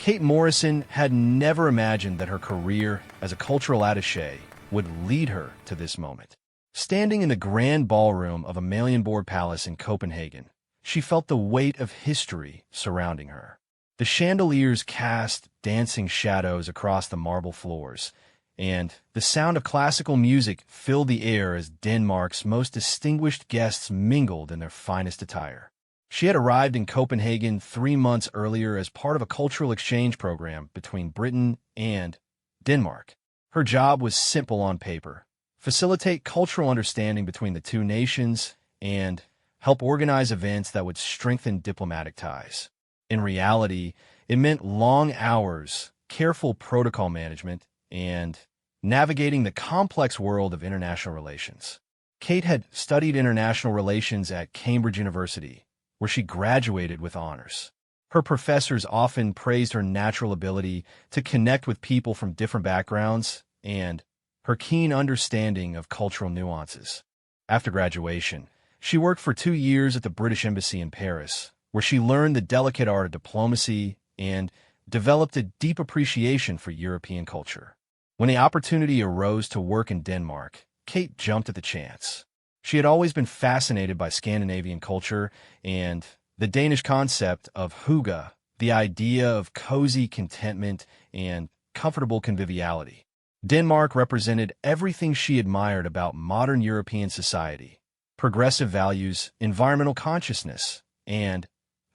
Kate Morrison had never imagined that her career as a cultural attaché would lead her to this moment. Standing in the grand ballroom of Amalienborg Palace in Copenhagen, she felt the weight of history surrounding her. The chandeliers cast dancing shadows across the marble floors, and the sound of classical music filled the air as Denmark's most distinguished guests mingled in their finest attire. She had arrived in Copenhagen 3 months earlier as part of a cultural exchange program between Britain and Denmark. Her job was simple on paper: facilitate cultural understanding between the two nations and help organize events that would strengthen diplomatic ties. In reality, it meant long hours, careful protocol management, and navigating the complex world of international relations. Kate had studied international relations at Cambridge University, where she graduated with honors. Her professors often praised her natural ability to connect with people from different backgrounds and her keen understanding of cultural nuances. After graduation, she worked for 2 years at the British Embassy in Paris, where she learned the delicate art of diplomacy and developed a deep appreciation for European culture. When the opportunity arose to work in Denmark, Kate jumped at the chance. She had always been fascinated by Scandinavian culture and the Danish concept of hygge, the idea of cozy contentment and comfortable conviviality. Denmark represented everything she admired about modern European society: progressive values, environmental consciousness, and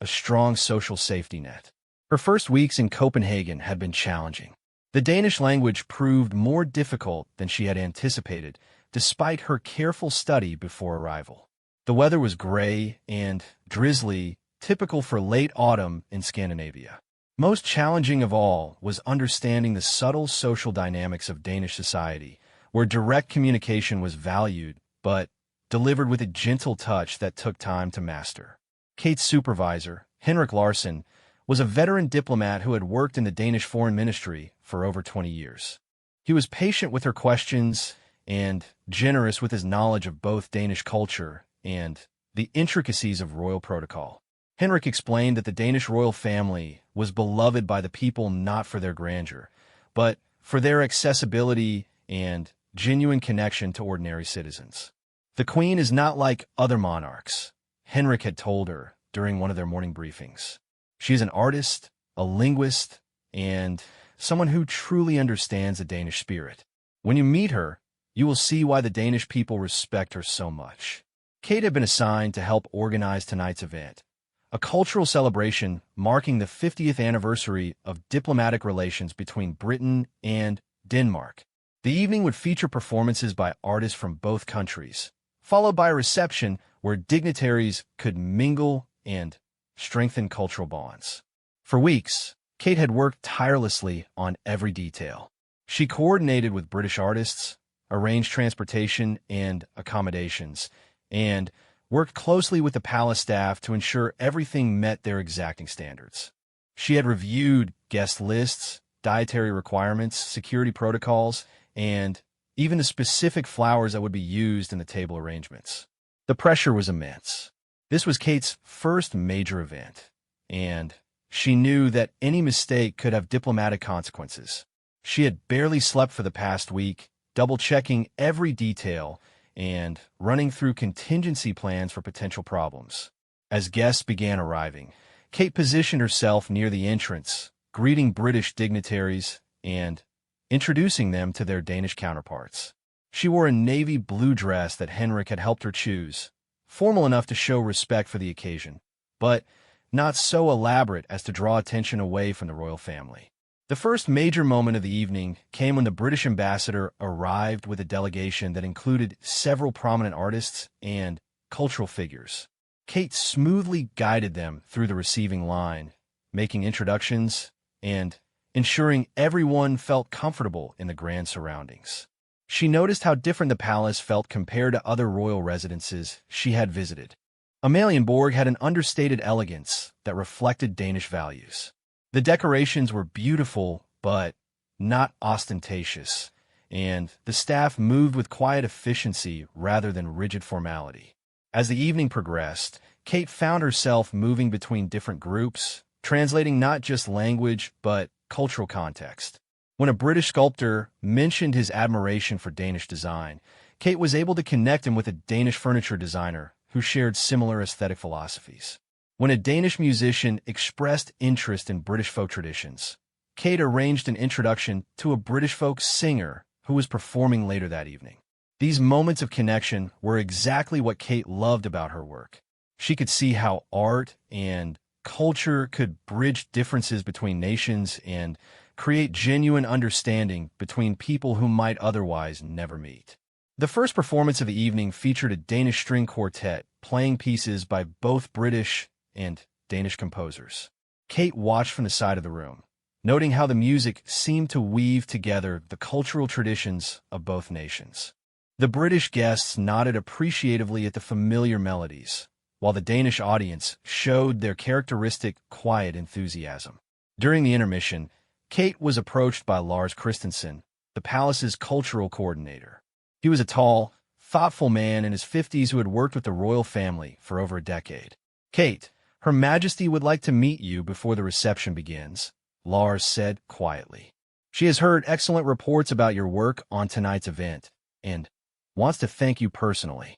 a strong social safety net. Her first weeks in Copenhagen had been challenging. The Danish language proved more difficult than she had anticipated, despite her careful study before arrival. The weather was gray and drizzly, typical for late autumn in Scandinavia. Most challenging of all was understanding the subtle social dynamics of Danish society, where direct communication was valued, but delivered with a gentle touch that took time to master. Kate's supervisor, Henrik Larsen, was a veteran diplomat who had worked in the Danish Foreign Ministry for over 20 years. He was patient with her questions and generous with his knowledge of both Danish culture and the intricacies of royal protocol. Henrik explained that the Danish royal family was beloved by the people not for their grandeur, but for their accessibility and genuine connection to ordinary citizens. The Queen is not like other monarchs, Henrik had told her during one of their morning briefings. She is an artist, a linguist, and someone who truly understands the Danish spirit. When you meet her, you will see why the Danish people respect her so much. Kate had been assigned to help organize tonight's event, a cultural celebration marking the 50th anniversary of diplomatic relations between Britain and Denmark. The evening would feature performances by artists from both countries, followed by a reception where dignitaries could mingle and strengthen cultural bonds. For weeks, Kate had worked tirelessly on every detail. She coordinated with British artists, arranged transportation and accommodations, and worked closely with the palace staff to ensure everything met their exacting standards. She had reviewed guest lists, dietary requirements, security protocols, and even the specific flowers that would be used in the table arrangements. The pressure was immense. This was Kate's first major event, and she knew that any mistake could have diplomatic consequences. She had barely slept for the past week, double-checking every detail and running through contingency plans for potential problems. As guests began arriving, Kate positioned herself near the entrance, greeting British dignitaries and introducing them to their Danish counterparts. She wore a navy blue dress that Henrik had helped her choose, formal enough to show respect for the occasion, but not so elaborate as to draw attention away from the royal family. The first major moment of the evening came when the British ambassador arrived with a delegation that included several prominent artists and cultural figures. Kate smoothly guided them through the receiving line, making introductions and ensuring everyone felt comfortable in the grand surroundings. She noticed how different the palace felt compared to other royal residences she had visited. Amalienborg had an understated elegance that reflected Danish values. The decorations were beautiful, but not ostentatious, and the staff moved with quiet efficiency rather than rigid formality. As the evening progressed, Kate found herself moving between different groups, translating not just language but cultural context. When a British sculptor mentioned his admiration for Danish design, Kate was able to connect him with a Danish furniture designer who shared similar aesthetic philosophies. When a Danish musician expressed interest in British folk traditions, Kate arranged an introduction to a British folk singer who was performing later that evening. These moments of connection were exactly what Kate loved about her work. She could see how art and culture could bridge differences between nations and create genuine understanding between people who might otherwise never meet. The first performance of the evening featured a Danish string quartet playing pieces by both British and Danish composers. Kate watched from the side of the room, noting how the music seemed to weave together the cultural traditions of both nations. The British guests nodded appreciatively at the familiar melodies, while the Danish audience showed their characteristic quiet enthusiasm. During the intermission, Kate was approached by Lars Christensen, the palace's cultural coordinator. He was a tall, thoughtful man in his 50s who had worked with the royal family for over a decade. "Kate, Her Majesty would like to meet you before the reception begins," Lars said quietly. "She has heard excellent reports about your work on tonight's event and wants to thank you personally."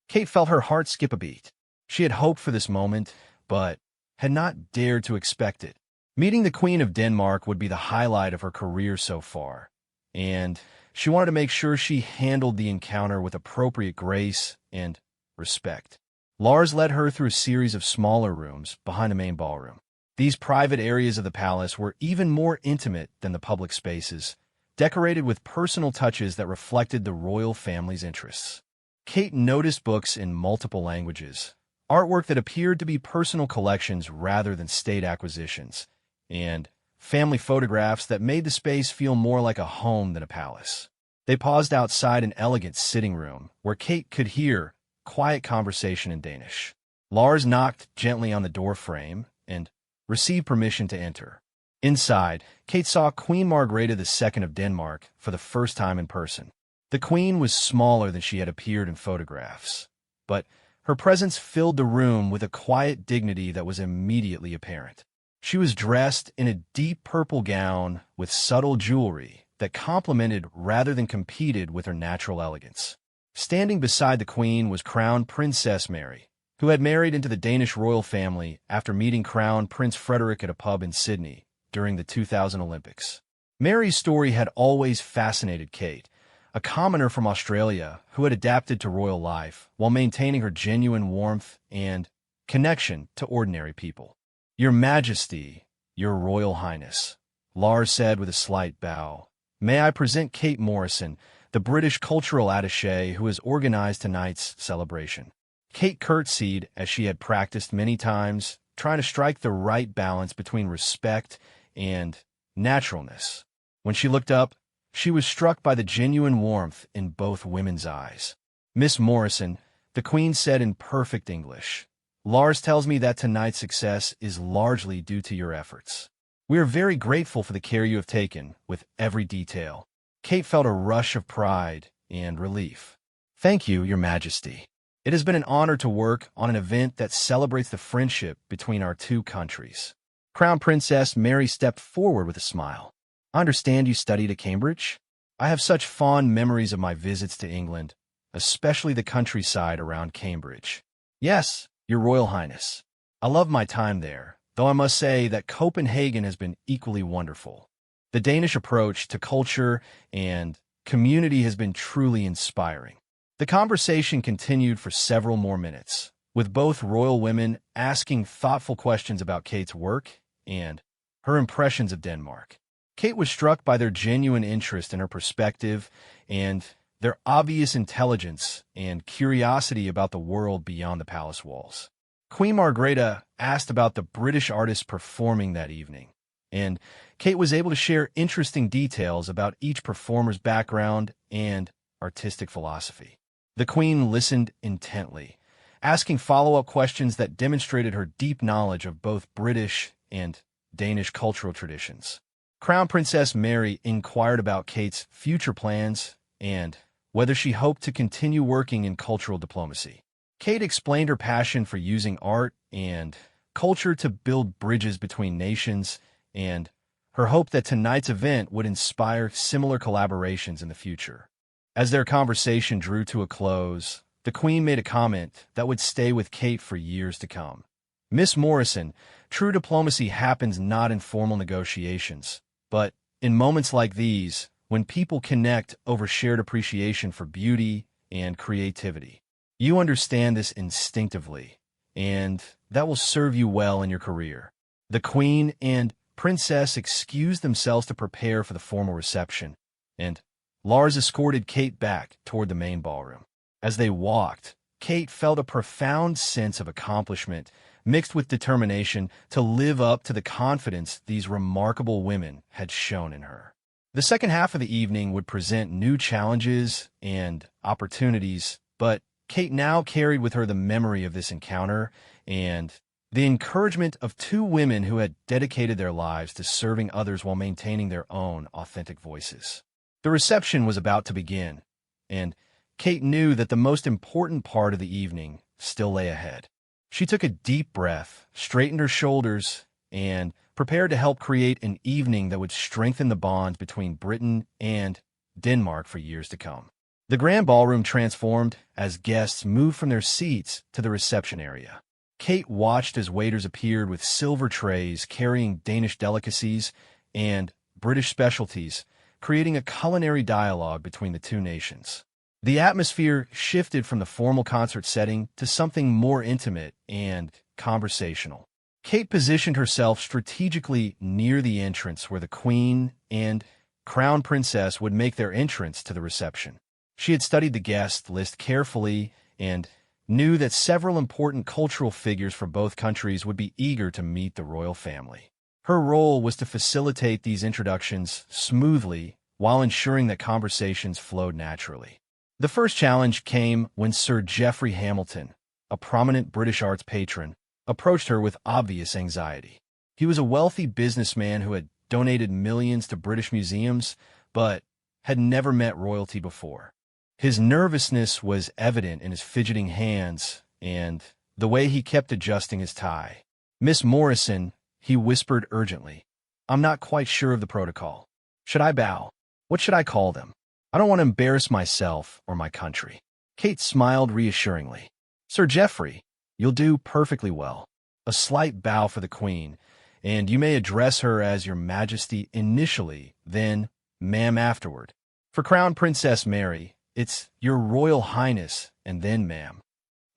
Kate felt her heart skip a beat. She had hoped for this moment, but had not dared to expect it. Meeting the Queen of Denmark would be the highlight of her career so far, and she wanted to make sure she handled the encounter with appropriate grace and respect. Lars led her through a series of smaller rooms behind the main ballroom. These private areas of the palace were even more intimate than the public spaces, decorated with personal touches that reflected the royal family's interests. Kate noticed books in multiple languages, artwork that appeared to be personal collections rather than state acquisitions, and family photographs that made the space feel more like a home than a palace. They paused outside an elegant sitting room where Kate could hear quiet conversation in Danish. Lars knocked gently on the door frame and received permission to enter. Inside, Kate saw Queen Margrethe II of Denmark for the first time in person. The queen was smaller than she had appeared in photographs, but her presence filled the room with a quiet dignity that was immediately apparent. She was dressed in a deep purple gown with subtle jewelry that complemented rather than competed with her natural elegance. Standing beside the queen was Crown Princess Mary, who had married into the Danish royal family after meeting Crown Prince Frederik at a pub in Sydney during the 2000 Olympics. Mary's story had always fascinated Kate, a commoner from Australia who had adapted to royal life while maintaining her genuine warmth and connection to ordinary people. "Your Majesty, Your Royal Highness," Lars said with a slight bow. "May I present Kate Morrison, the British cultural attaché who has organized tonight's celebration." Kate curtsied as she had practiced many times, trying to strike the right balance between respect and naturalness. When she looked up, she was struck by the genuine warmth in both women's eyes. "Miss Morrison," the Queen said in perfect English, "Lars tells me that tonight's success is largely due to your efforts. We are very grateful for the care you have taken with every detail." Kate felt a rush of pride and relief. "Thank you, Your Majesty. It has been an honor to work on an event that celebrates the friendship between our two countries." Crown Princess Mary stepped forward with a smile. "I understand you studied at Cambridge? I have such fond memories of my visits to England, especially the countryside around Cambridge." "Yes, Your Royal Highness. I love my time there, though I must say that Copenhagen has been equally wonderful. The Danish approach to culture and community has been truly inspiring." The conversation continued for several more minutes, with both royal women asking thoughtful questions about Kate's work and her impressions of Denmark. Kate was struck by their genuine interest in her perspective and their obvious intelligence and curiosity about the world beyond the palace walls. Queen Margrethe asked about the British artists performing that evening, and Kate was able to share interesting details about each performer's background and artistic philosophy. The Queen listened intently, asking follow-up questions that demonstrated her deep knowledge of both British and Danish cultural traditions. Crown Princess Mary inquired about Kate's future plans and whether she hoped to continue working in cultural diplomacy. Kate explained her passion for using art and culture to build bridges between nations, and her hope that tonight's event would inspire similar collaborations in the future. As their conversation drew to a close, the Queen made a comment that would stay with Kate for years to come. "Miss Morrison, true diplomacy happens not in formal negotiations, but in moments like these, when people connect over shared appreciation for beauty and creativity. You understand this instinctively, and that will serve you well in your career." The Queen and Princess excused themselves to prepare for the formal reception, and Lars escorted Kate back toward the main ballroom. As they walked, Kate felt a profound sense of accomplishment mixed with determination to live up to the confidence these remarkable women had shown in her. The second half of the evening would present new challenges and opportunities, but Kate now carried with her the memory of this encounter and the encouragement of two women who had dedicated their lives to serving others while maintaining their own authentic voices. The reception was about to begin, and Kate knew that the most important part of the evening still lay ahead. She took a deep breath, straightened her shoulders, and prepared to help create an evening that would strengthen the bonds between Britain and Denmark for years to come. The grand ballroom transformed as guests moved from their seats to the reception area. Kate watched as waiters appeared with silver trays carrying Danish delicacies and British specialties, creating a culinary dialogue between the two nations. The atmosphere shifted from the formal concert setting to something more intimate and conversational. Kate positioned herself strategically near the entrance where the Queen and Crown Princess would make their entrance to the reception. She had studied the guest list carefully and knew that several important cultural figures from both countries would be eager to meet the royal family. Her role was to facilitate these introductions smoothly while ensuring that conversations flowed naturally. The first challenge came when Sir Geoffrey Hamilton, a prominent British arts patron, approached her with obvious anxiety. He was a wealthy businessman who had donated millions to British museums, but had never met royalty before. His nervousness was evident in his fidgeting hands and the way he kept adjusting his tie. "Miss Morrison," he whispered urgently, "I'm not quite sure of the protocol. Should I bow? What should I call them? I don't want to embarrass myself or my country." Kate smiled reassuringly. "Sir Geoffrey, you'll do perfectly well." A slight bow for the Queen, and you may address her as Your Majesty initially, then ma'am afterward. For Crown Princess Mary, it's Your Royal Highness and then ma'am.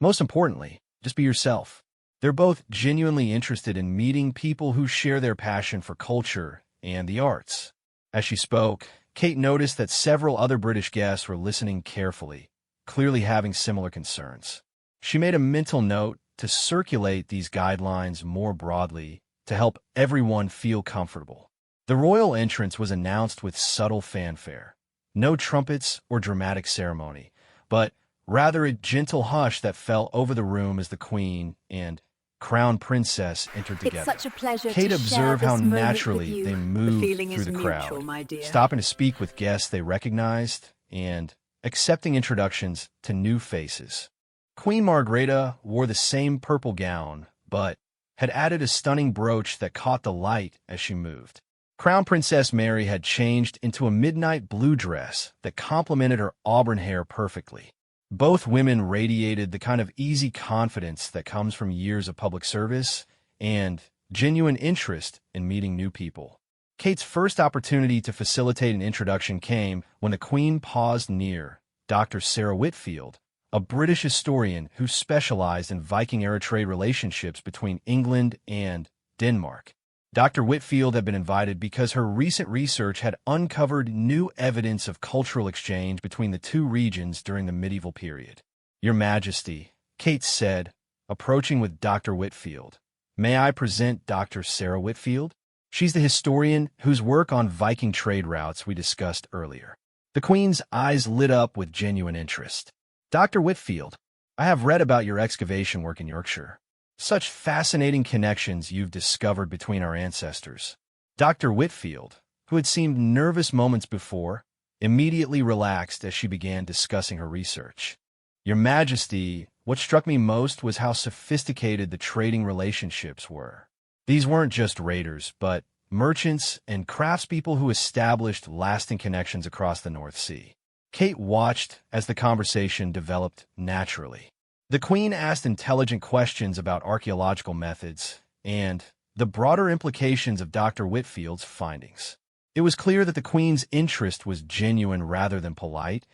Most importantly, just be yourself. They're both genuinely interested in meeting people who share their passion for culture and the arts. As she spoke, Kate noticed that several other British guests were listening carefully, clearly having similar concerns. She made a mental note to circulate these guidelines more broadly to help everyone feel comfortable. The royal entrance was announced with subtle fanfare. No trumpets or dramatic ceremony, but rather a gentle hush that fell over the room as the Queen and Crown Princess entered together. It's such a pleasure Kate to observed share how this moment naturally with you. they The moved feeling through is the mutual, crowd, my dear. stopping to speak with guests they recognized and accepting introductions to new faces. Queen Margrethe wore the same purple gown, but had added a stunning brooch that caught the light as she moved. Crown Princess Mary had changed into a midnight blue dress that complemented her auburn hair perfectly. Both women radiated the kind of easy confidence that comes from years of public service and genuine interest in meeting new people. Kate's first opportunity to facilitate an introduction came when the Queen paused near Dr. Sarah Whitfield, a British historian who specialized in Viking-era trade relationships between England and Denmark. Dr. Whitfield had been invited because her recent research had uncovered new evidence of cultural exchange between the two regions during the medieval period. "Your Majesty," Kate said, approaching with Dr. Whitfield. "May I present Dr. Sarah Whitfield? She's the historian whose work on Viking trade routes we discussed earlier." The Queen's eyes lit up with genuine interest. "Dr. Whitfield, I have read about your excavation work in Yorkshire. Such fascinating connections you've discovered between our ancestors." Dr. Whitfield, who had seemed nervous moments before, immediately relaxed as she began discussing her research. "Your Majesty, what struck me most was how sophisticated the trading relationships were. These weren't just raiders, but merchants and craftspeople who established lasting connections across the North Sea. Kate watched as the conversation developed naturally. The Queen asked intelligent questions about archaeological methods and the broader implications of Dr. Whitfield's findings. It was clear that the Queen's interest was genuine rather than polite,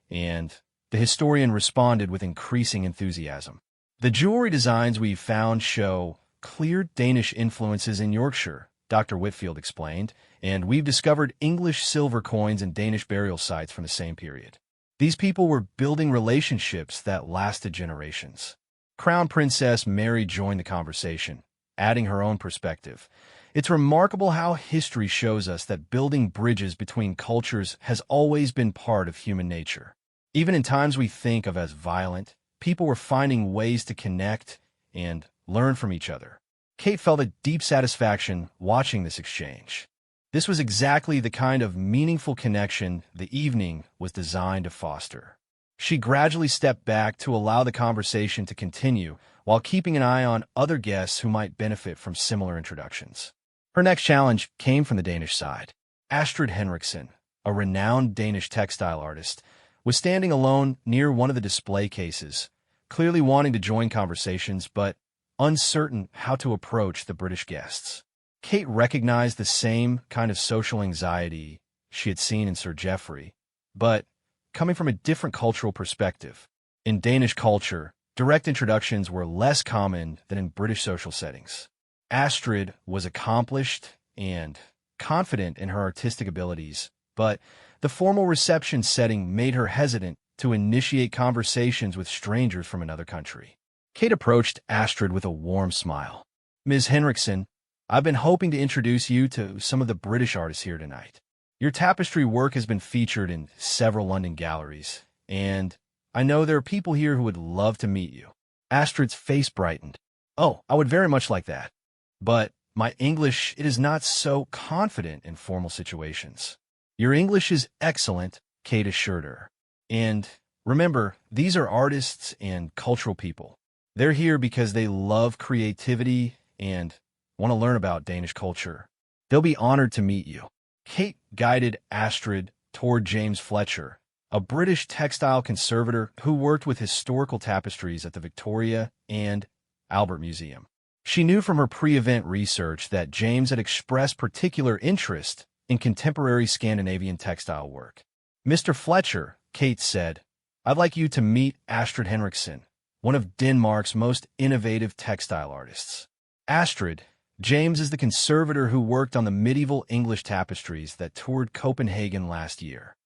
and the historian responded with increasing enthusiasm. The jewelry designs we've found show clear Danish influences in Yorkshire, Dr. Whitfield explained, and we've discovered English silver coins and Danish burial sites from the same period. These people were building relationships that lasted generations. Crown Princess Mary joined the conversation, adding her own perspective. It's remarkable how history shows us that building bridges between cultures has always been part of human nature. Even in times we think of as violent, people were finding ways to connect and learn from each other. Kate felt a deep satisfaction watching this exchange. This was exactly the kind of meaningful connection the evening was designed to foster. She gradually stepped back to allow the conversation to continue while keeping an eye on other guests who might benefit from similar introductions. Her next challenge came from the Danish side. Astrid Henriksen, a renowned Danish textile artist, was standing alone near one of the display cases, clearly wanting to join conversations but uncertain how to approach the British guests. Kate recognized the same kind of social anxiety she had seen in Sir Geoffrey, but coming from a different cultural perspective. In Danish culture, direct introductions were less common than in British social settings. Astrid was accomplished and confident in her artistic abilities, but the formal reception setting made her hesitant to initiate conversations with strangers from another country. Kate approached Astrid with a warm smile. "Ms. Henriksen, I've been hoping to introduce you to some of the British artists here tonight. Your tapestry work has been featured in several London galleries, and I know there are people here who would love to meet you." Astrid's face brightened. "Oh, I would very much like that. But my English, it is not so confident in formal situations." "Your English is excellent," Kate assured her. "And remember, these are artists and cultural people. They're here because they love creativity and want to learn about Danish culture. They'll be honored to meet you." Kate guided Astrid toward James Fletcher, a British textile conservator who worked with historical tapestries at the Victoria and Albert Museum. She knew from her pre-event research that James had expressed particular interest in contemporary Scandinavian textile work. "Mr. Fletcher," Kate said, "I'd like you to meet Astrid Henriksen, one of Denmark's most innovative textile artists." Astrid, James is the conservator who worked on the medieval English tapestries that toured Copenhagen last year.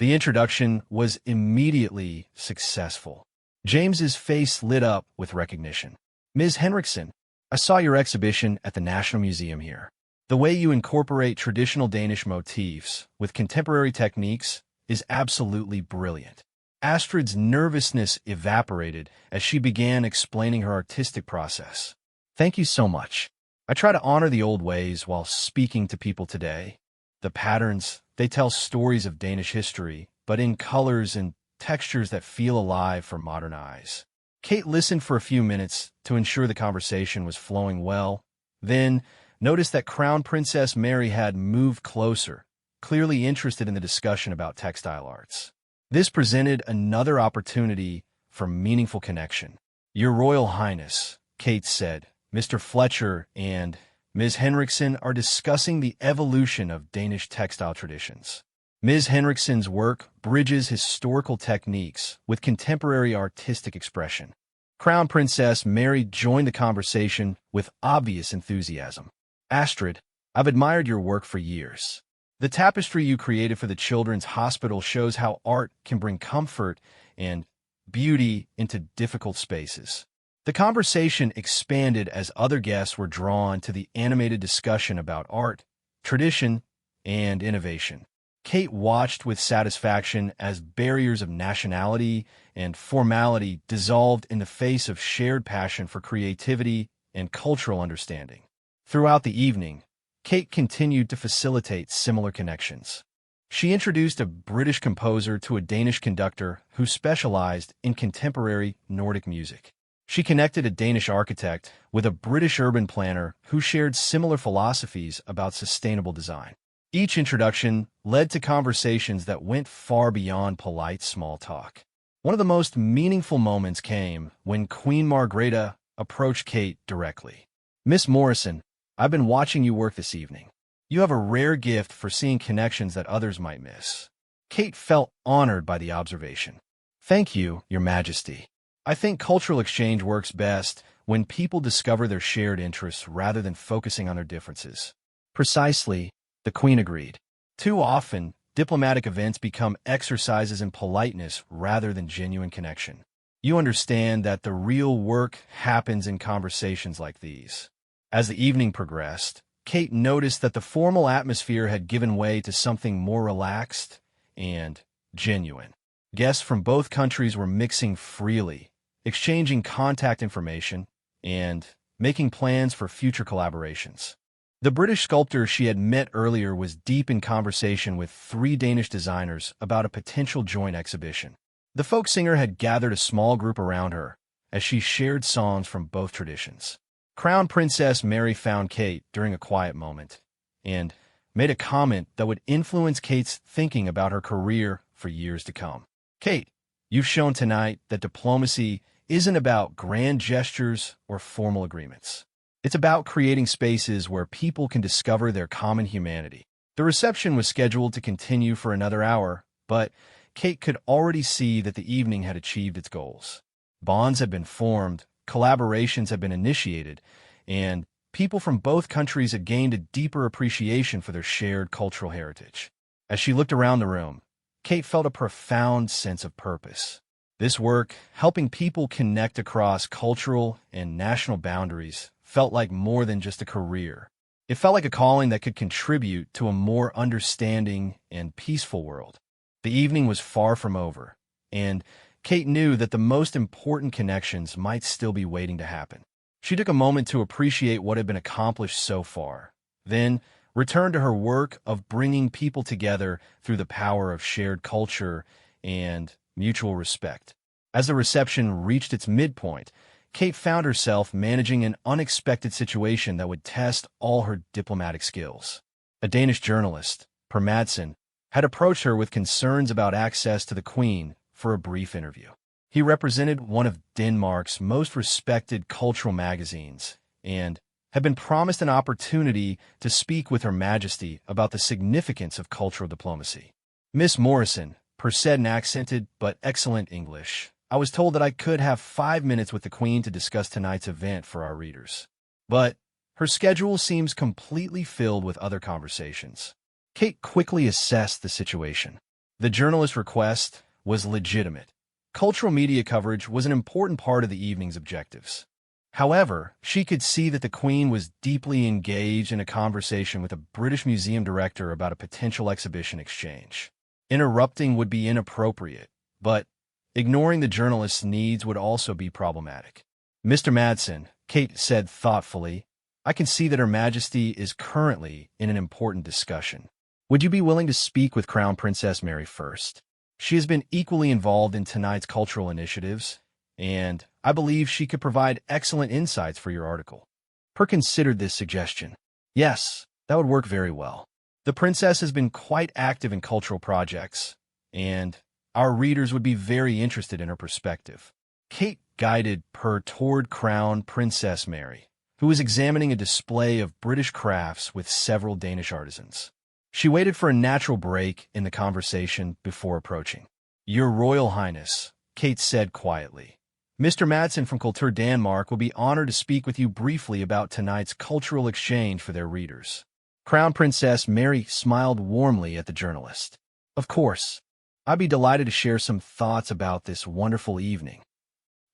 The introduction was immediately successful. James's face lit up with recognition. "Ms. Henriksen, I saw your exhibition at the National Museum here. The way you incorporate traditional Danish motifs with contemporary techniques is absolutely brilliant." Astrid's nervousness evaporated as she began explaining her artistic process. "Thank you so much. I try to honor the old ways while speaking to people today. The patterns, they tell stories of Danish history, but in colors and textures that feel alive for modern eyes." Kate listened for a few minutes to ensure the conversation was flowing well, then noticed that Crown Princess Mary had moved closer, clearly interested in the discussion about textile arts. This presented another opportunity for meaningful connection. "Your Royal Highness," Kate said, "Mr. Fletcher and Ms. Henriksen are discussing the evolution of Danish textile traditions. Ms. Henriksen's work bridges historical techniques with contemporary artistic expression." Crown Princess Mary joined the conversation with obvious enthusiasm. "Astrid, I've admired your work for years. The tapestry you created for the Children's Hospital shows how art can bring comfort and beauty into difficult spaces." The conversation expanded as other guests were drawn to the animated discussion about art, tradition, and innovation. Kate watched with satisfaction as barriers of nationality and formality dissolved in the face of shared passion for creativity and cultural understanding. Throughout the evening, Kate continued to facilitate similar connections. She introduced a British composer to a Danish conductor who specialized in contemporary Nordic music. She connected a Danish architect with a British urban planner who shared similar philosophies about sustainable design. Each introduction led to conversations that went far beyond polite small talk. One of the most meaningful moments came when Queen Margrethe approached Kate directly. "Miss Morrison, I've been watching you work this evening. You have a rare gift for seeing connections that others might miss." Kate felt honored by the observation. "Thank you, Your Majesty. I think cultural exchange works best when people discover their shared interests rather than focusing on their differences." "Precisely," the Queen agreed. "Too often, diplomatic events become exercises in politeness rather than genuine connection. You understand that the real work happens in conversations like these." As the evening progressed, Kate noticed that the formal atmosphere had given way to something more relaxed and genuine. Guests from both countries were mixing freely, exchanging contact information, and making plans for future collaborations. The British sculptor she had met earlier was deep in conversation with 3 Danish designers about a potential joint exhibition. The folk singer had gathered a small group around her as she shared songs from both traditions. Crown Princess Mary found Kate during a quiet moment and made a comment that would influence Kate's thinking about her career for years to come. "Kate, you've shown tonight that diplomacy isn't about grand gestures or formal agreements. It's about creating spaces where people can discover their common humanity." The reception was scheduled to continue for another hour, but Kate could already see that the evening had achieved its goals. Bonds had been formed, collaborations had been initiated, and people from both countries had gained a deeper appreciation for their shared cultural heritage. As she looked around the room, Kate felt a profound sense of purpose. This work, helping people connect across cultural and national boundaries, felt like more than just a career. It felt like a calling that could contribute to a more understanding and peaceful world. The evening was far from over, and Kate knew that the most important connections might still be waiting to happen. She took a moment to appreciate what had been accomplished so far, then returned to her work of bringing people together through the power of shared culture and mutual respect. As the reception reached its midpoint, Kate found herself managing an unexpected situation that would test all her diplomatic skills. A Danish journalist, Per Madsen, had approached her with concerns about access to the Queen for a brief interview. He represented one of Denmark's most respected cultural magazines and had been promised an opportunity to speak with Her Majesty about the significance of cultural diplomacy. "Miss Morrison," Per said in accented but excellent English, "I was told that I could have 5 minutes with the Queen to discuss tonight's event for our readers. But her schedule seems completely filled with other conversations." Kate quickly assessed the situation. The journalist's request was legitimate. Cultural media coverage was an important part of the evening's objectives. However, she could see that the Queen was deeply engaged in a conversation with a British museum director about a potential exhibition exchange. Interrupting would be inappropriate, but ignoring the journalist's needs would also be problematic. "Mr. Madsen," Kate said thoughtfully, "I can see that Her Majesty is currently in an important discussion. Would you be willing to speak with Crown Princess Mary first? She has been equally involved in tonight's cultural initiatives, and I believe she could provide excellent insights for your article." Per considered this suggestion. "Yes, that would work very well. The princess has been quite active in cultural projects, and our readers would be very interested in her perspective." Kate guided Per toward Crown Princess Mary, who was examining a display of British crafts with several Danish artisans. She waited for a natural break in the conversation before approaching. "Your Royal Highness," Kate said quietly, "Mr. Madsen from Kultur Denmark will be honored to speak with you briefly about tonight's cultural exchange for their readers." Crown Princess Mary smiled warmly at the journalist. "Of course. I'd be delighted to share some thoughts about this wonderful evening."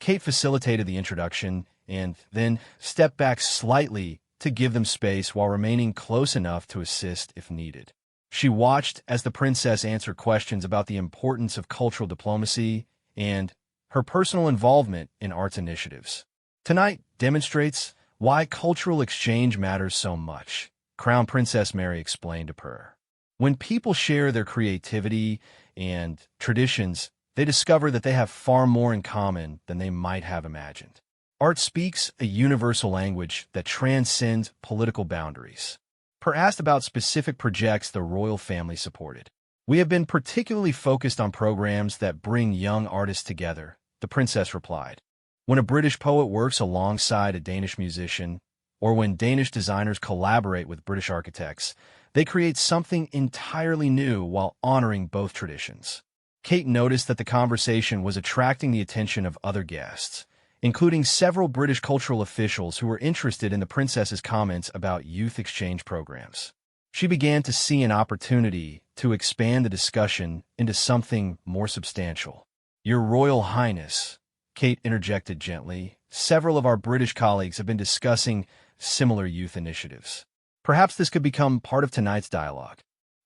Kate facilitated the introduction and then stepped back slightly to give them space while remaining close enough to assist if needed. She watched as the princess answered questions about the importance of cultural diplomacy and her personal involvement in arts initiatives. "Tonight demonstrates why cultural exchange matters so much," Crown Princess Mary explained to Per. When people share their creativity and traditions, they discover that they have far more in common than they might have imagined. Art speaks a universal language that transcends political boundaries. Per asked about specific projects the royal family supported, "We have been particularly focused on programs that bring young artists together," the princess replied. "When a British poet works alongside a Danish musician, or when Danish designers collaborate with British architects, they create something entirely new while honoring both traditions." Kate noticed that the conversation was attracting the attention of other guests, including several British cultural officials who were interested in the princess's comments about youth exchange programs. She began to see an opportunity to expand the discussion into something more substantial. "Your Royal Highness," Kate interjected gently, "several of our British colleagues have been discussing similar youth initiatives. Perhaps this could become part of tonight's dialogue."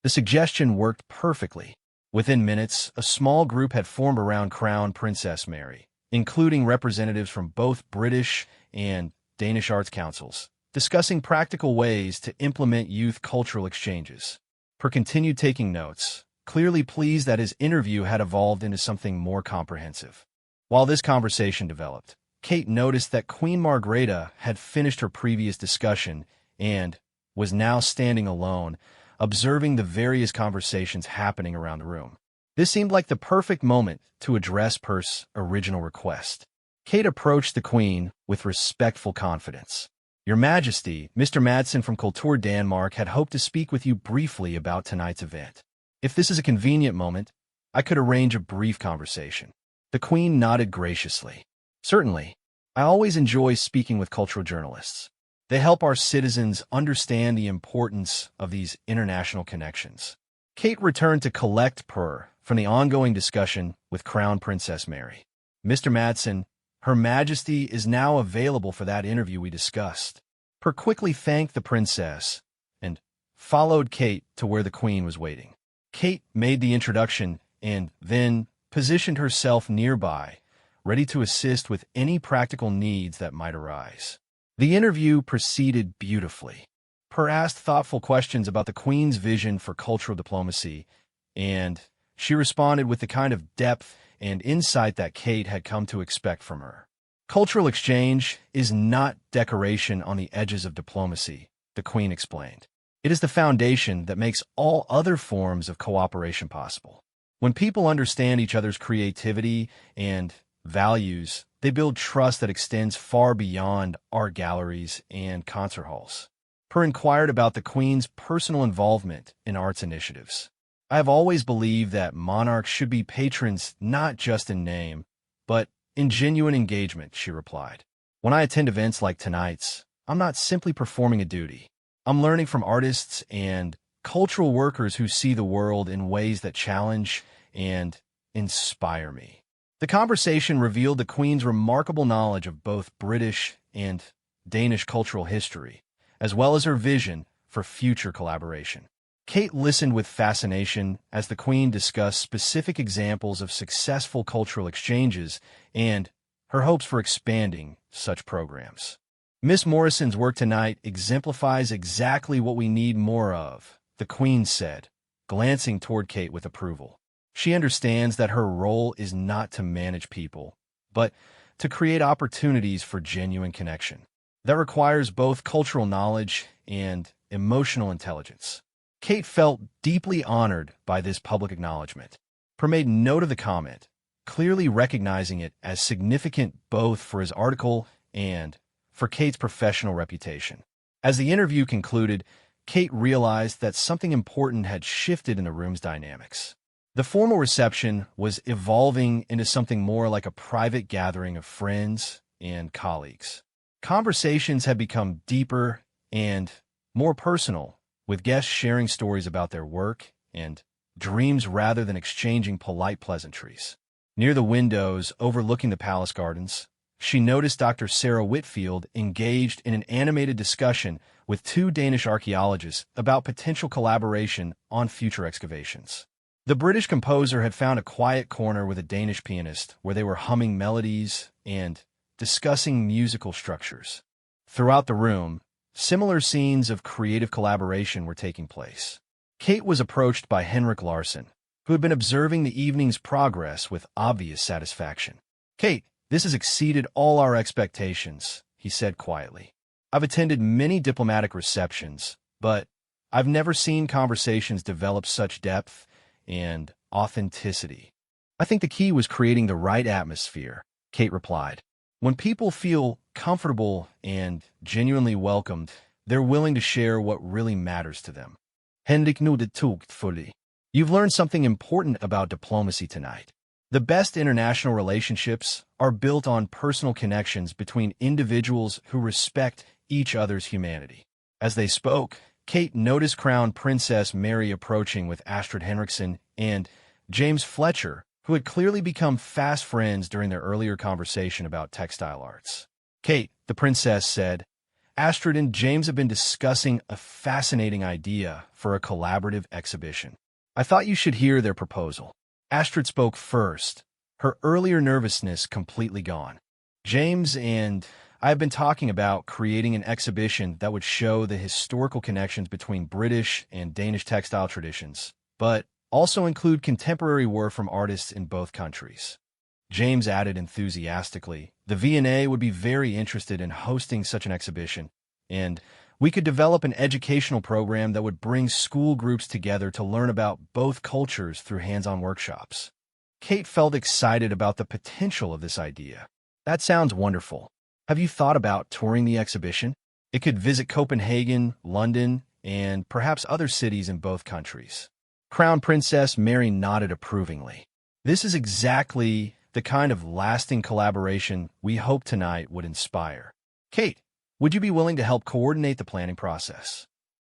The suggestion worked perfectly. Within minutes, a small group had formed around Crown Princess Mary, including representatives from both British and Danish arts councils, discussing practical ways to implement youth cultural exchanges. Per continued taking notes, clearly pleased that his interview had evolved into something more comprehensive. While this conversation developed, Kate noticed that Queen Margrethe had finished her previous discussion and was now standing alone, observing the various conversations happening around the room. This seemed like the perfect moment to address Per's original request. Kate approached the Queen with respectful confidence. "Your Majesty, Mr. Madsen from Kultur Denmark had hoped to speak with you briefly about tonight's event. If this is a convenient moment, I could arrange a brief conversation." The Queen nodded graciously. "Certainly. I always enjoy speaking with cultural journalists. They help our citizens understand the importance of these international connections." Kate returned to collect Per from the ongoing discussion with Crown Princess Mary. "Mr. Madsen, Her Majesty is now available for that interview we discussed." Per quickly thanked the princess and followed Kate to where the Queen was waiting. Kate made the introduction and then positioned herself nearby, ready to assist with any practical needs that might arise. The interview proceeded beautifully. Per asked thoughtful questions about the Queen's vision for cultural diplomacy, and she responded with the kind of depth and insight that Kate had come to expect from her. "Cultural exchange is not decoration on the edges of diplomacy," the Queen explained. "It is the foundation that makes all other forms of cooperation possible. When people understand each other's creativity and values, they build trust that extends far beyond art galleries and concert halls." Per inquired about the Queen's personal involvement in arts initiatives. "I have always believed that monarchs should be patrons not just in name, but in genuine engagement," she replied. "When I attend events like tonight's, I'm not simply performing a duty. I'm learning from artists and cultural workers who see the world in ways that challenge and inspire me." The conversation revealed the Queen's remarkable knowledge of both British and Danish cultural history, as well as her vision for future collaboration. Kate listened with fascination as the Queen discussed specific examples of successful cultural exchanges and her hopes for expanding such programs. "Miss Morrison's work tonight exemplifies exactly what we need more of," the Queen said, glancing toward Kate with approval. She understands that her role is not to manage people, but to create opportunities for genuine connection. That requires both cultural knowledge and emotional intelligence. Kate felt deeply honored by this public acknowledgement. Per made note of the comment, clearly recognizing it as significant both for his article and for Kate's professional reputation. As the interview concluded, Kate realized that something important had shifted in the room's dynamics. The formal reception was evolving into something more like a private gathering of friends and colleagues. Conversations had become deeper and more personal, with guests sharing stories about their work and dreams rather than exchanging polite pleasantries. Near the windows overlooking the palace gardens, she noticed Dr. Sarah Whitfield engaged in an animated discussion with two Danish archaeologists about potential collaboration on future excavations. The British composer had found a quiet corner with a Danish pianist where they were humming melodies and discussing musical structures. Throughout the room, similar scenes of creative collaboration were taking place. Kate was approached by Henrik Larsson, who had been observing the evening's progress with obvious satisfaction. "Kate, this has exceeded all our expectations," he said quietly. "I've attended many diplomatic receptions, but I've never seen conversations develop such depth and authenticity." "I think the key was creating the right atmosphere," Kate replied. "When people feel comfortable and genuinely welcomed, they're willing to share what really matters to them." Henrik nodded fully. "You've learned something important about diplomacy tonight. The best international relationships are built on personal connections between individuals who respect each other's humanity." As they spoke, Kate noticed Crown Princess Mary approaching with Astrid Henriksen and James Fletcher, who had clearly become fast friends during their earlier conversation about textile arts. "Kate," the princess said, "Astrid and James have been discussing a fascinating idea for a collaborative exhibition. I thought you should hear their proposal." Astrid spoke first, her earlier nervousness completely gone. "James and I have been talking about creating an exhibition that would show the historical connections between British and Danish textile traditions, but also include contemporary work from artists in both countries." James added enthusiastically, "The V&A would be very interested in hosting such an exhibition, and we could develop an educational program that would bring school groups together to learn about both cultures through hands-on workshops." Kate felt excited about the potential of this idea. "That sounds wonderful. Have you thought about touring the exhibition? It could visit Copenhagen, London, and perhaps other cities in both countries." Crown Princess Mary nodded approvingly. "This is exactly the kind of lasting collaboration we hope tonight would inspire. Kate, would you be willing to help coordinate the planning process?"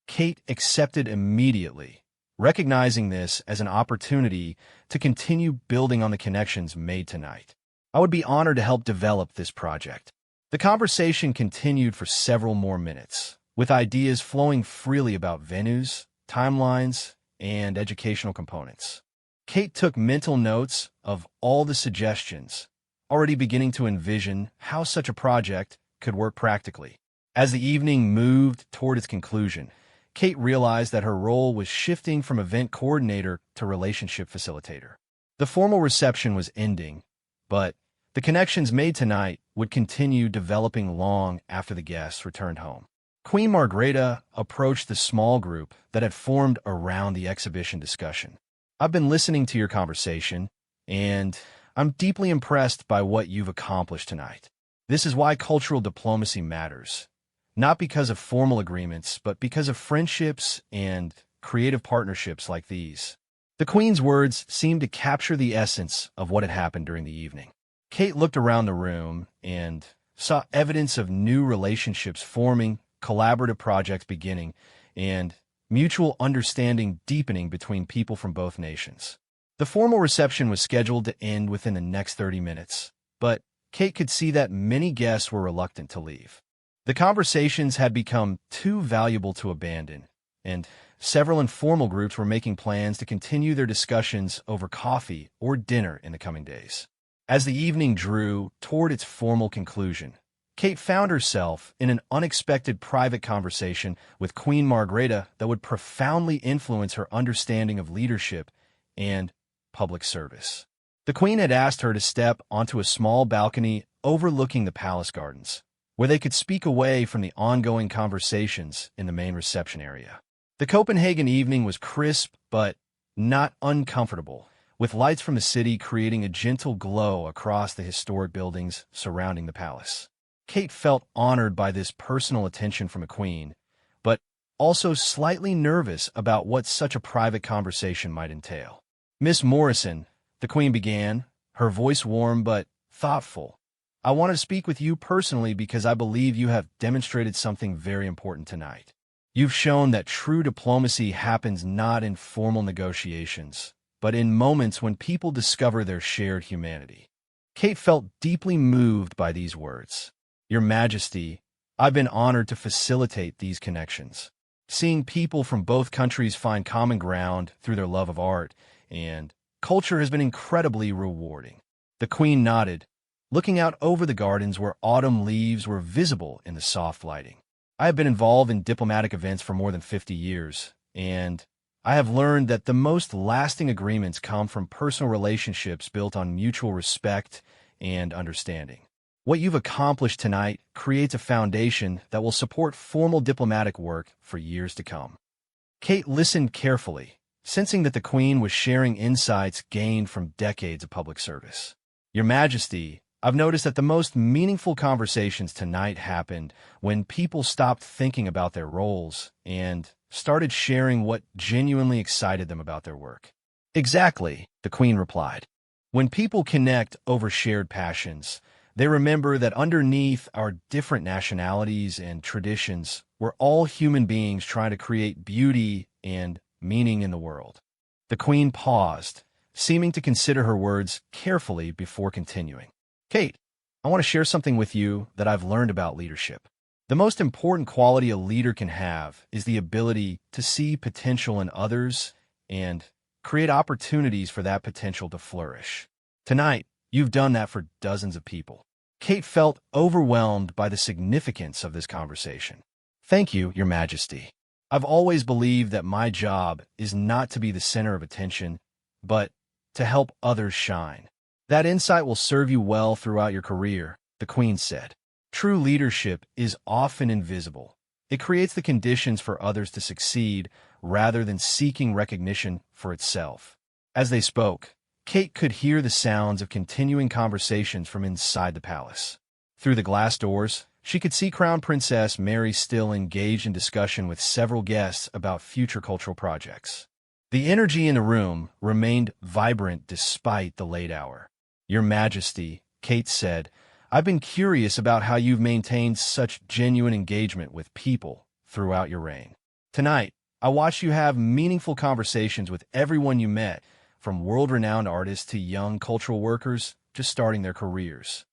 Kate accepted immediately, recognizing this as an opportunity to continue building on the connections made tonight. "I would be honored to help develop this project." The conversation continued for several more minutes, with ideas flowing freely about venues, timelines, and educational components. Kate took mental notes of all the suggestions, already beginning to envision how such a project could work practically. As the evening moved toward its conclusion, Kate realized that her role was shifting from event coordinator to relationship facilitator. The formal reception was ending, but the connections made tonight would continue developing long after the guests returned home. Queen Margrethe approached the small group that had formed around the exhibition discussion. "I've been listening to your conversation, and I'm deeply impressed by what you've accomplished tonight. This is why cultural diplomacy matters, not because of formal agreements, but because of friendships and creative partnerships like these." The Queen's words seemed to capture the essence of what had happened during the evening. Kate looked around the room and saw evidence of new relationships forming, collaborative projects beginning, and mutual understanding deepening between people from both nations. The formal reception was scheduled to end within the next 30 minutes, but Kate could see that many guests were reluctant to leave. The conversations had become too valuable to abandon, and several informal groups were making plans to continue their discussions over coffee or dinner in the coming days. As the evening drew toward its formal conclusion, Kate found herself in an unexpected private conversation with Queen Margrethe that would profoundly influence her understanding of leadership and public service. The Queen had asked her to step onto a small balcony overlooking the palace gardens, where they could speak away from the ongoing conversations in the main reception area. The Copenhagen evening was crisp but not uncomfortable, with lights from the city creating a gentle glow across the historic buildings surrounding the palace. Kate felt honored by this personal attention from a queen, but also slightly nervous about what such a private conversation might entail. "Miss Morrison," the Queen began, her voice warm but thoughtful, "I want to speak with you personally because I believe you have demonstrated something very important tonight. You've shown that true diplomacy happens not in formal negotiations, but in moments when people discover their shared humanity." Kate felt deeply moved by these words. "Your Majesty, I've been honored to facilitate these connections. Seeing people from both countries find common ground through their love of art and culture has been incredibly rewarding." The Queen nodded, looking out over the gardens where autumn leaves were visible in the soft lighting. "I have been involved in diplomatic events for more than 50 years, and I have learned that the most lasting agreements come from personal relationships built on mutual respect and understanding. What you've accomplished tonight creates a foundation that will support formal diplomatic work for years to come. Kate listened carefully, sensing that the Queen was sharing insights gained from decades of public service. Your Majesty, I've noticed that the most meaningful conversations tonight happened when people stopped thinking about their roles and started sharing what genuinely excited them about their work. Exactly, the Queen replied. When people connect over shared passions, they remember that underneath our different nationalities and traditions, we're all human beings trying to create beauty and meaning in the world. The Queen paused, seeming to consider her words carefully before continuing. Kate, I want to share something with you that I've learned about leadership. The most important quality a leader can have is the ability to see potential in others and create opportunities for that potential to flourish. Tonight, you've done that for dozens of people. Kate felt overwhelmed by the significance of this conversation. Thank you, Your Majesty. I've always believed that my job is not to be the center of attention, but to help others shine. That insight will serve you well throughout your career, the Queen said. True leadership is often invisible. It creates the conditions for others to succeed rather than seeking recognition for itself. As they spoke, Kate could hear the sounds of continuing conversations from inside the palace. Through the glass doors, she could see Crown Princess Mary still engaged in discussion with several guests about future cultural projects. The energy in the room remained vibrant despite the late hour. Your Majesty, Kate said, I've been curious about how you've maintained such genuine engagement with people throughout your reign. Tonight, I watched you have meaningful conversations with everyone you met, from world-renowned artists to young cultural workers just starting their careers.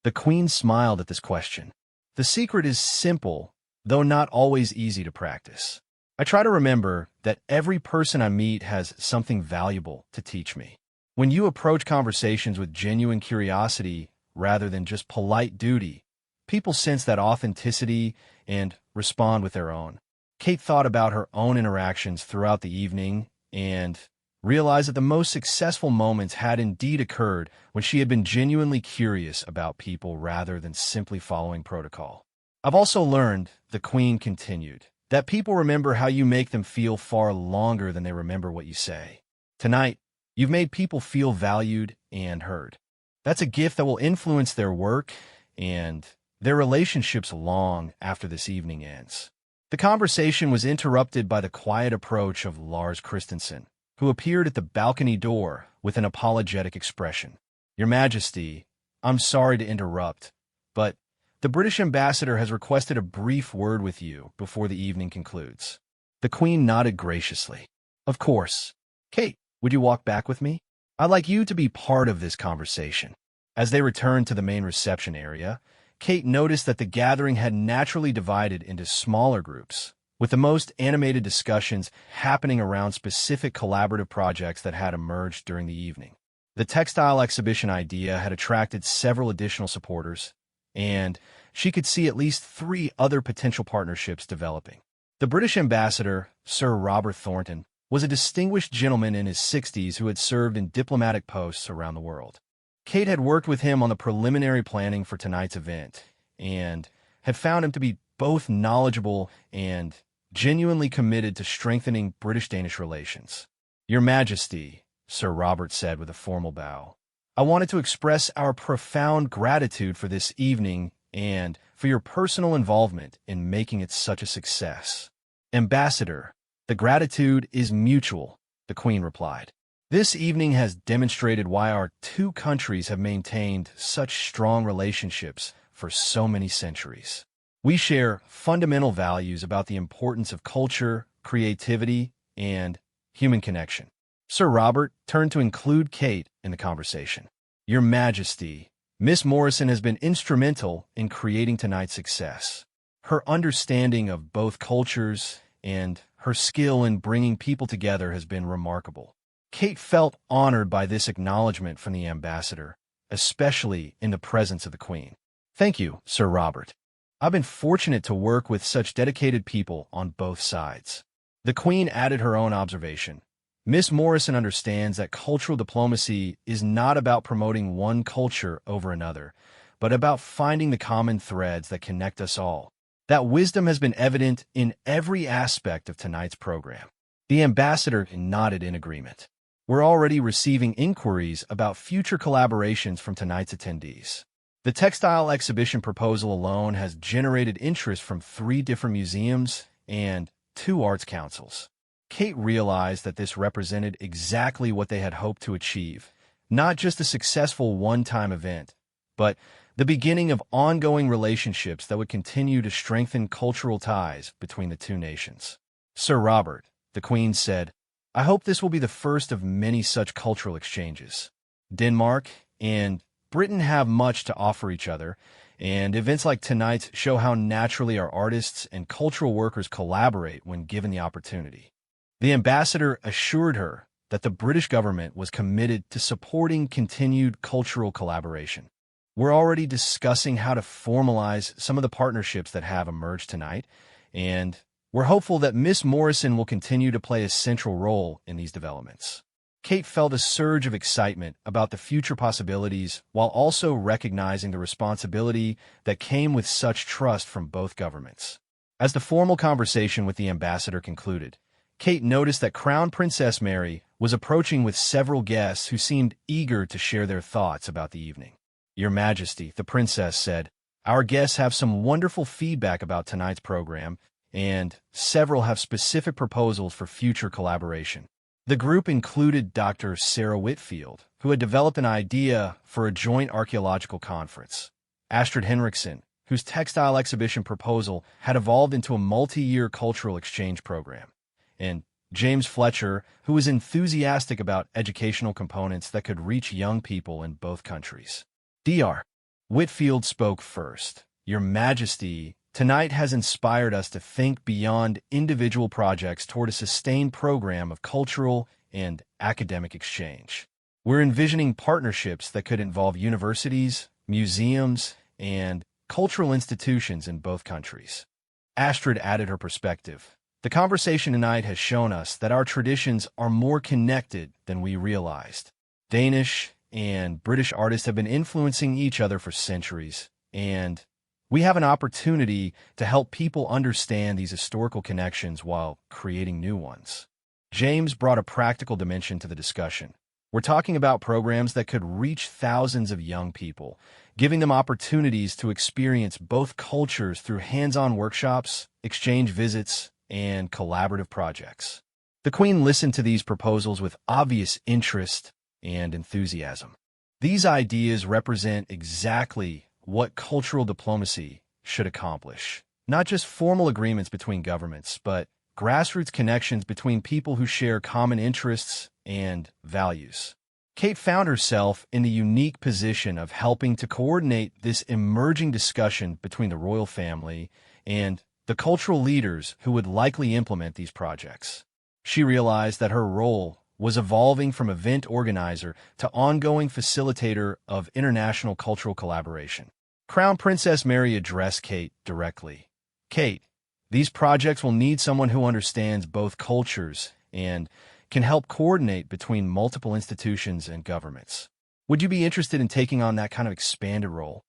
The Queen smiled at this question. The secret is simple, though not always easy to practice. I try to remember that every person I meet has something valuable to teach me. When you approach conversations with genuine curiosity rather than just polite duty, people sense that authenticity and respond with their own. Kate thought about her own interactions throughout the evening and realized that the most successful moments had indeed occurred when she had been genuinely curious about people rather than simply following protocol. I've also learned, the Queen continued, that people remember how you make them feel far longer than they remember what you say. Tonight, you've made people feel valued and heard. That's a gift that will influence their work and their relationships long after this evening ends. The conversation was interrupted by the quiet approach of Lars Christensen, who appeared at the balcony door with an apologetic expression. Your Majesty, I'm sorry to interrupt, but the British ambassador has requested a brief word with you before the evening concludes. The Queen nodded graciously. Of course. Kate, would you walk back with me? I'd like you to be part of this conversation. As they returned to the main reception area, Kate noticed that the gathering had naturally divided into smaller groups, with the most animated discussions happening around specific collaborative projects that had emerged during the evening. The textile exhibition idea had attracted several additional supporters, and she could see at least 3 other potential partnerships developing. The British ambassador, Sir Robert Thornton, was a distinguished gentleman in his 60s who had served in diplomatic posts around the world. Kate had worked with him on the preliminary planning for tonight's event, and had found him to be both knowledgeable and genuinely committed to strengthening British-Danish relations. Your Majesty, Sir Robert said with a formal bow, I wanted to express our profound gratitude for this evening and for your personal involvement in making it such a success. Ambassador, the gratitude is mutual, the Queen replied. This evening has demonstrated why our 2 countries have maintained such strong relationships for so many centuries. We share fundamental values about the importance of culture, creativity, and human connection. Sir Robert turned to include Kate in the conversation. Your Majesty, Miss Morrison has been instrumental in creating tonight's success. Her understanding of both cultures and her skill in bringing people together has been remarkable. Kate felt honored by this acknowledgement from the ambassador, especially in the presence of the Queen. Thank you, Sir Robert. I've been fortunate to work with such dedicated people on both sides. The Queen added her own observation. Miss Morrison understands that cultural diplomacy is not about promoting one culture over another, but about finding the common threads that connect us all. That wisdom has been evident in every aspect of tonight's program. The ambassador nodded in agreement. We're already receiving inquiries about future collaborations from tonight's attendees. The textile exhibition proposal alone has generated interest from 3 different museums and 2 arts councils. Kate realized that this represented exactly what they had hoped to achieve, not just a successful one-time event, but the beginning of ongoing relationships that would continue to strengthen cultural ties between the 2 nations. Sir Robert, the Queen said, I hope this will be the first of many such cultural exchanges. Denmark and Britain have much to offer each other, and events like tonight's show how naturally our artists and cultural workers collaborate when given the opportunity. The ambassador assured her that the British government was committed to supporting continued cultural collaboration. We're already discussing how to formalize some of the partnerships that have emerged tonight, and we're hopeful that Miss Morrison will continue to play a central role in these developments. Kate felt a surge of excitement about the future possibilities while also recognizing the responsibility that came with such trust from both governments. As the formal conversation with the ambassador concluded, Kate noticed that Crown Princess Mary was approaching with several guests who seemed eager to share their thoughts about the evening. Your Majesty, the princess said, our guests have some wonderful feedback about tonight's program, and several have specific proposals for future collaboration. The group included Dr. Sarah Whitfield, who had developed an idea for a joint archaeological conference, Astrid Henriksen, whose textile exhibition proposal had evolved into a multi-year cultural exchange program, and James Fletcher, who was enthusiastic about educational components that could reach young people in both countries. Dr. Whitfield spoke first. Your Majesty, tonight has inspired us to think beyond individual projects toward a sustained program of cultural and academic exchange. We're envisioning partnerships that could involve universities, museums, and cultural institutions in both countries. Astrid added her perspective. The conversation tonight has shown us that our traditions are more connected than we realized. Danish and British artists have been influencing each other for centuries, and we have an opportunity to help people understand these historical connections while creating new ones. James brought a practical dimension to the discussion. We're talking about programs that could reach thousands of young people, giving them opportunities to experience both cultures through hands-on workshops, exchange visits, and collaborative projects. The Queen listened to these proposals with obvious interest and enthusiasm. These ideas represent exactly what cultural diplomacy should accomplish. Not just formal agreements between governments, but grassroots connections between people who share common interests and values. Kate found herself in the unique position of helping to coordinate this emerging discussion between the royal family and the cultural leaders who would likely implement these projects. She realized that her role was evolving from event organizer to ongoing facilitator of international cultural collaboration. Crown Princess Mary addressed Kate directly. Kate, these projects will need someone who understands both cultures and can help coordinate between multiple institutions and governments. Would you be interested in taking on that kind of expanded role?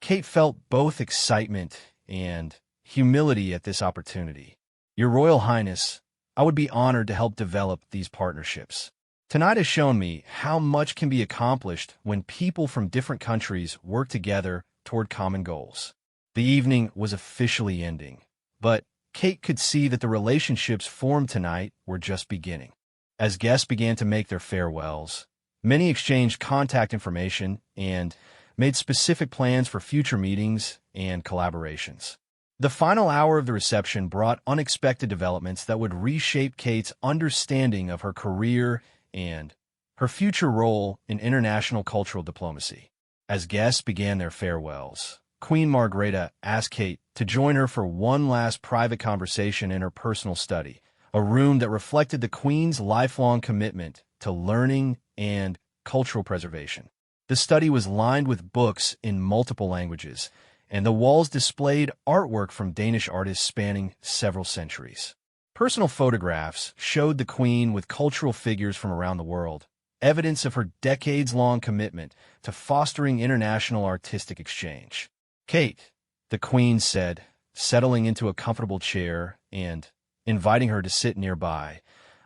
Kate felt both excitement and humility at this opportunity. Your Royal Highness, I would be honored to help develop these partnerships. Tonight has shown me how much can be accomplished when people from different countries work together toward common goals. The evening was officially ending, but Kate could see that the relationships formed tonight were just beginning. As guests began to make their farewells, many exchanged contact information and made specific plans for future meetings and collaborations. The final hour of the reception brought unexpected developments that would reshape Kate's understanding of her career and her future role in international cultural diplomacy. As guests began their farewells, Queen Margrethe asked Kate to join her for one last private conversation in her personal study, a room that reflected the Queen's lifelong commitment to learning and cultural preservation. The study was lined with books in multiple languages, and the walls displayed artwork from Danish artists spanning several centuries. Personal photographs showed the Queen with cultural figures from around the world, evidence of her decades-long commitment to fostering international artistic exchange. "Kate," the Queen said, settling into a comfortable chair and inviting her to sit nearby,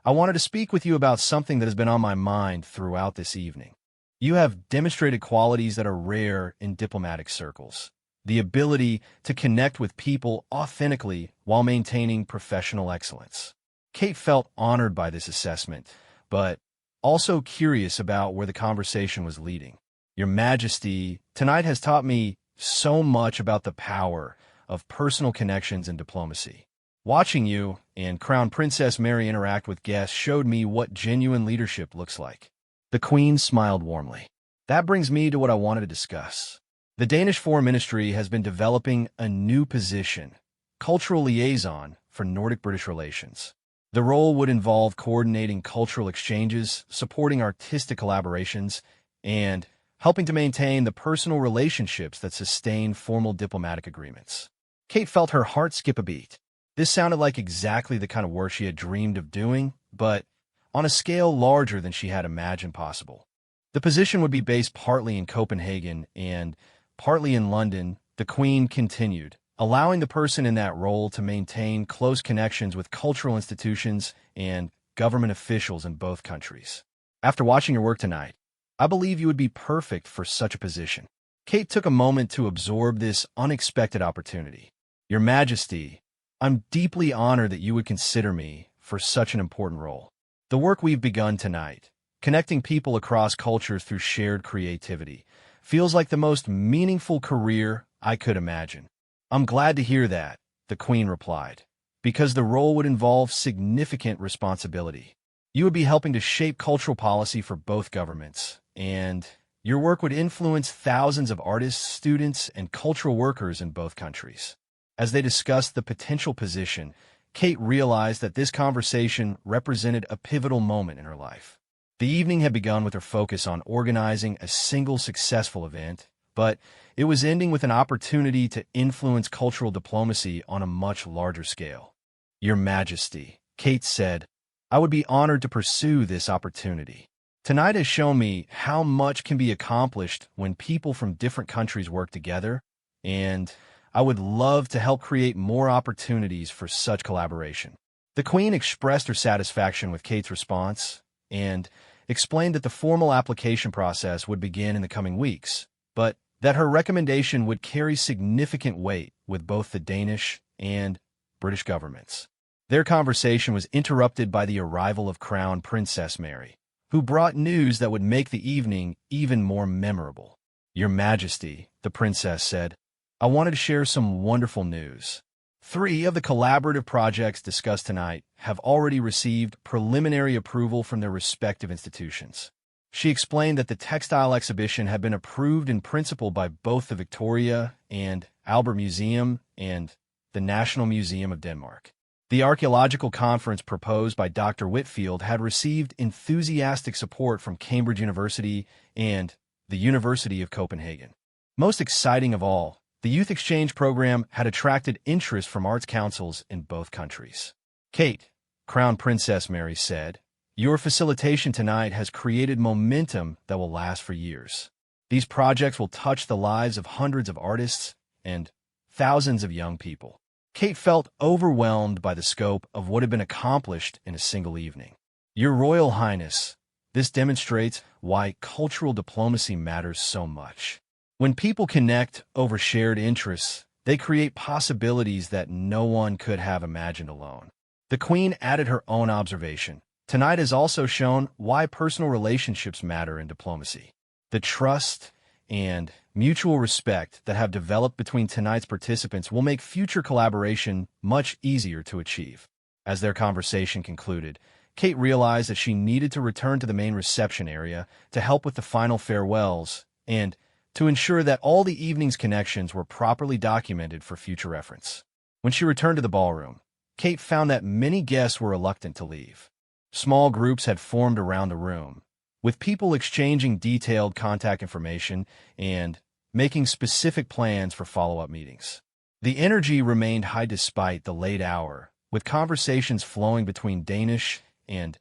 "I wanted to speak with you about something that has been on my mind throughout this evening. You have demonstrated qualities that are rare in diplomatic circles. The ability to connect with people authentically while maintaining professional excellence." Kate felt honored by this assessment, but also curious about where the conversation was leading. "Your Majesty, tonight has taught me so much about the power of personal connections and diplomacy. Watching you and Crown Princess Mary interact with guests showed me what genuine leadership looks like." The Queen smiled warmly. "That brings me to what I wanted to discuss. The Danish Foreign Ministry has been developing a new position, cultural liaison for Nordic-British relations. The role would involve coordinating cultural exchanges, supporting artistic collaborations, and helping to maintain the personal relationships that sustain formal diplomatic agreements." Kate felt her heart skip a beat. This sounded like exactly the kind of work she had dreamed of doing, but on a scale larger than she had imagined possible. The position would be based partly in Copenhagen and partly in London, the Queen continued, allowing the person in that role to maintain close connections with cultural institutions and government officials in both countries. "After watching your work tonight, I believe you would be perfect for such a position." Kate took a moment to absorb this unexpected opportunity. "Your Majesty, I'm deeply honored that you would consider me for such an important role. The work we've begun tonight, connecting people across cultures through shared creativity, feels like the most meaningful career I could imagine." "I'm glad to hear that," the Queen replied, "because the role would involve significant responsibility. You would be helping to shape cultural policy for both governments, and your work would influence thousands of artists, students, and cultural workers in both countries." As they discussed the potential position, Kate realized that this conversation represented a pivotal moment in her life. The evening had begun with her focus on organizing a single successful event, but it was ending with an opportunity to influence cultural diplomacy on a much larger scale. "Your Majesty," Kate said, "I would be honored to pursue this opportunity. Tonight has shown me how much can be accomplished when people from different countries work together, and I would love to help create more opportunities for such collaboration." The Queen expressed her satisfaction with Kate's response and explained that the formal application process would begin in the coming weeks, but that her recommendation would carry significant weight with both the Danish and British governments. Their conversation was interrupted by the arrival of Crown Princess Mary, who brought news that would make the evening even more memorable. "Your Majesty," the princess said, "I wanted to share some wonderful news. 3 of the collaborative projects discussed tonight have already received preliminary approval from their respective institutions." She explained that the textile exhibition had been approved in principle by both the Victoria and Albert Museum and the National Museum of Denmark. The archaeological conference proposed by Dr. Whitfield had received enthusiastic support from Cambridge University and the University of Copenhagen. Most exciting of all, the youth exchange program had attracted interest from arts councils in both countries. "Kate," Crown Princess Mary said, "your facilitation tonight has created momentum that will last for years. These projects will touch the lives of hundreds of artists and thousands of young people." Kate felt overwhelmed by the scope of what had been accomplished in a single evening. "Your Royal Highness, this demonstrates why cultural diplomacy matters so much. When people connect over shared interests, they create possibilities that no one could have imagined alone." The Queen added her own observation. "Tonight has also shown why personal relationships matter in diplomacy. The trust and mutual respect that have developed between tonight's participants will make future collaboration much easier to achieve." As their conversation concluded, Kate realized that she needed to return to the main reception area to help with the final farewells and to ensure that all the evening's connections were properly documented for future reference. When she returned to the ballroom, Kate found that many guests were reluctant to leave. Small groups had formed around the room, with people exchanging detailed contact information and making specific plans for follow-up meetings. The energy remained high despite the late hour, with conversations flowing between Danish and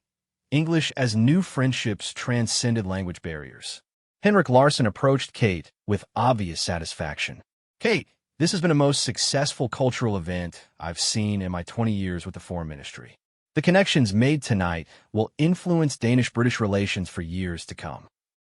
English as new friendships transcended language barriers. Henrik Larsson approached Kate with obvious satisfaction. Kate, this has been the most successful cultural event I've seen in my 20 years with the foreign ministry. The connections made tonight will influence Danish-British relations for years to come.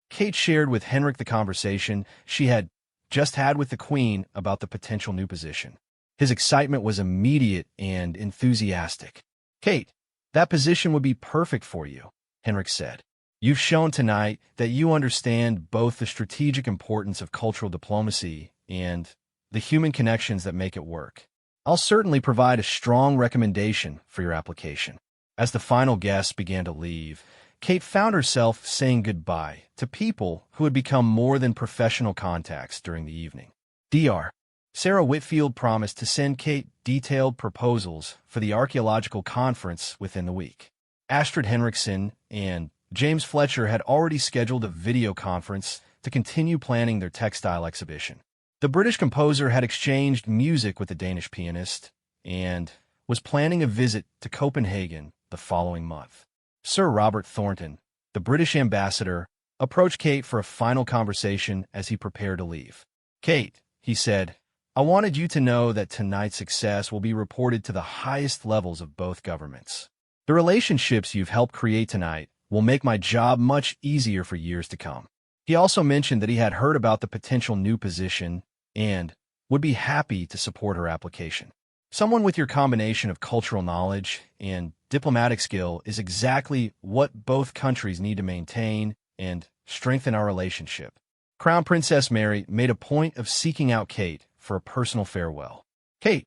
Kate shared with Henrik the conversation she had just had with the Queen about the potential new position. His excitement was immediate and enthusiastic. Kate, that position would be perfect for you, Henrik said. You've shown tonight that you understand both the strategic importance of cultural diplomacy and the human connections that make it work. I'll certainly provide a strong recommendation for your application. As the final guests began to leave, Kate found herself saying goodbye to people who had become more than professional contacts during the evening. Dr. Sarah Whitfield promised to send Kate detailed proposals for the archaeological conference within the week. Astrid Henriksen and James Fletcher had already scheduled a video conference to continue planning their textile exhibition. The British composer had exchanged music with the Danish pianist and was planning a visit to Copenhagen the following month. Sir Robert Thornton, the British ambassador, approached Kate for a final conversation as he prepared to leave. Kate, he said, I wanted you to know that tonight's success will be reported to the highest levels of both governments. The relationships you've helped create tonight will make my job much easier for years to come. He also mentioned that he had heard about the potential new position and would be happy to support her application. Someone with your combination of cultural knowledge and diplomatic skill is exactly what both countries need to maintain and strengthen our relationship. Crown Princess Mary made a point of seeking out Kate for a personal farewell. Kate,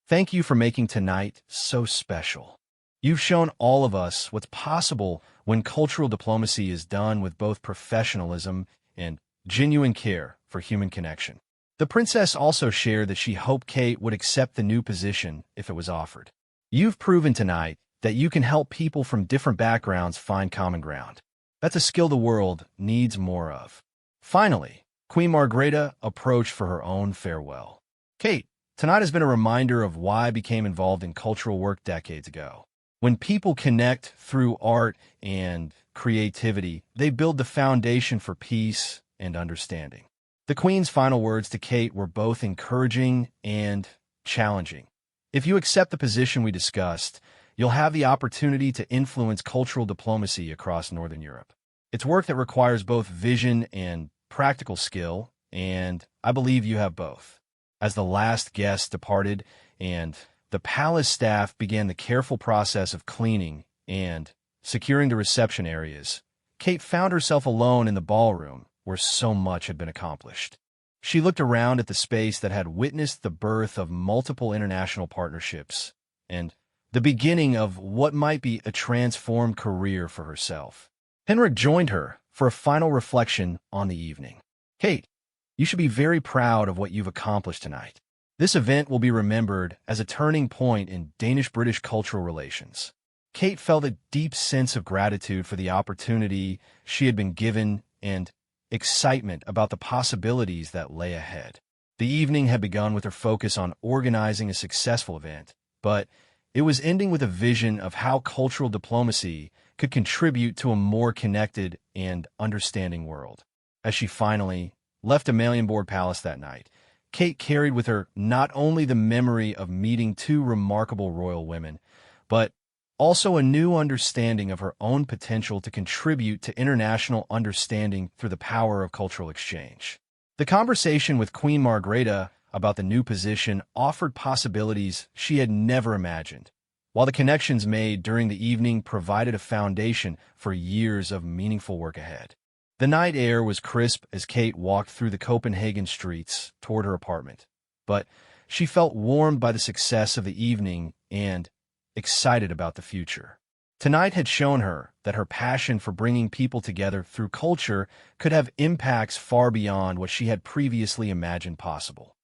thank you for making tonight so special. You've shown all of us what's possible when cultural diplomacy is done with both professionalism and genuine care for human connection. The princess also shared that she hoped Kate would accept the new position if it was offered. You've proven tonight that you can help people from different backgrounds find common ground. That's a skill the world needs more of. Finally, Queen Margrethe approached for her own farewell. Kate, tonight has been a reminder of why I became involved in cultural work decades ago. When people connect through art and creativity, they build the foundation for peace and understanding. The Queen's final words to Kate were both encouraging and challenging. If you accept the position we discussed, you'll have the opportunity to influence cultural diplomacy across Northern Europe. It's work that requires both vision and practical skill, and I believe you have both. As the last guest departed and the palace staff began the careful process of cleaning and securing the reception areas, Kate found herself alone in the ballroom where so much had been accomplished. She looked around at the space that had witnessed the birth of multiple international partnerships and the beginning of what might be a transformed career for herself. Henrik joined her for a final reflection on the evening. Kate, you should be very proud of what you've accomplished tonight. This event will be remembered as a turning point in Danish-British cultural relations. Kate felt a deep sense of gratitude for the opportunity she had been given and excitement about the possibilities that lay ahead. The evening had begun with her focus on organizing a successful event, but it was ending with a vision of how cultural diplomacy could contribute to a more connected and understanding world. As she finally left Amalienborg Palace that night, Kate carried with her not only the memory of meeting two remarkable royal women, but also a new understanding of her own potential to contribute to international understanding through the power of cultural exchange. The conversation with Queen Margrethe about the new position offered possibilities she had never imagined, while the connections made during the evening provided a foundation for years of meaningful work ahead. The night air was crisp as Kate walked through the Copenhagen streets toward her apartment, but she felt warmed by the success of the evening and excited about the future. Tonight had shown her that her passion for bringing people together through culture could have impacts far beyond what she had previously imagined possible.